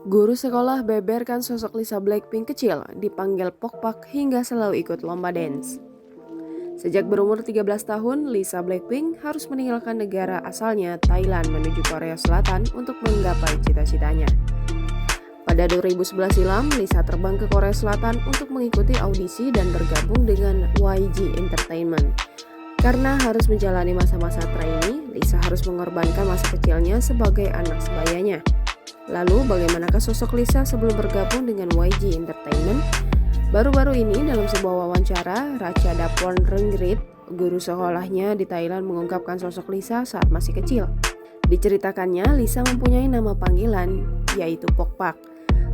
Guru sekolah beberkan sosok Lisa Blackpink kecil, dipanggil Pokpak hingga selalu ikut lomba dance. Sejak berumur 13 tahun, Lisa Blackpink harus meninggalkan negara asalnya, Thailand, menuju Korea Selatan untuk menggapai cita-citanya. Pada 2011 silam, Lisa terbang ke Korea Selatan untuk mengikuti audisi dan bergabung dengan YG Entertainment. Karena harus menjalani masa-masa trainee, Lisa harus mengorbankan masa kecilnya sebagai anak sebayanya. Lalu bagaimanakah sosok Lisa sebelum bergabung dengan YG Entertainment? Baru-baru ini dalam sebuah wawancara, Ratchadapon Rengrit, guru sekolahnya di Thailand, mengungkapkan sosok Lisa saat masih kecil. Diceritakannya, Lisa mempunyai nama panggilan, yaitu Pokpak.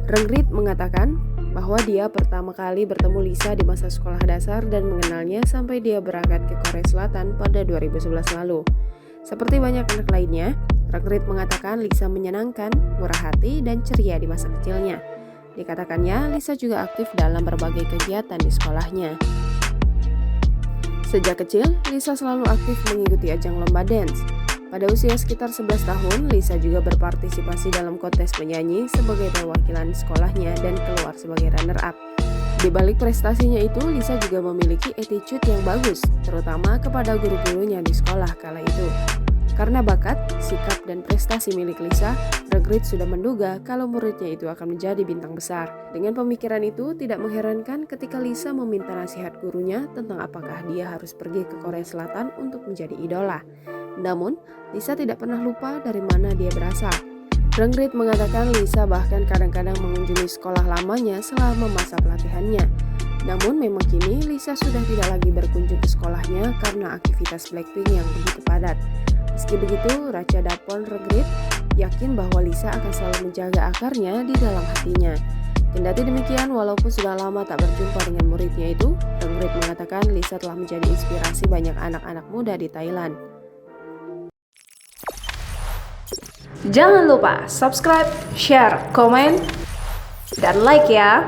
Rengrit mengatakan bahwa dia pertama kali bertemu Lisa di masa sekolah dasar dan mengenalnya sampai dia berangkat ke Korea Selatan pada 2011 lalu. Seperti banyak anak lainnya, Rengrit mengatakan Lisa menyenangkan, murah hati, dan ceria di masa kecilnya. Dikatakannya, Lisa juga aktif dalam berbagai kegiatan di sekolahnya. Sejak kecil, Lisa selalu aktif mengikuti ajang lomba dance. Pada usia sekitar 11 tahun, Lisa juga berpartisipasi dalam kontes menyanyi sebagai perwakilan sekolahnya dan keluar sebagai runner-up. Di balik prestasinya itu, Lisa juga memiliki attitude yang bagus, terutama kepada guru-gurunya di sekolah kala itu. Karena bakat, sikap, dan prestasi milik Lisa, Rengrit sudah menduga kalau muridnya itu akan menjadi bintang besar. Dengan pemikiran itu, tidak mengherankan ketika Lisa meminta nasihat gurunya tentang apakah dia harus pergi ke Korea Selatan untuk menjadi idola. Namun, Lisa tidak pernah lupa dari mana dia berasal. Rengrit mengatakan Lisa bahkan kadang-kadang mengunjungi sekolah lamanya selama masa pelatihannya. Namun memang kini Lisa sudah tidak lagi berkunjung ke sekolahnya karena aktivitas Blackpink yang begitu padat. Meski begitu, Ratchadapon Rengrit yakin bahwa Lisa akan selalu menjaga akarnya di dalam hatinya. Kendati demikian, walaupun sudah lama tak berjumpa dengan muridnya itu, Rengrit mengatakan Lisa telah menjadi inspirasi banyak anak-anak muda di Thailand. Jangan lupa subscribe, share, komen, dan like ya!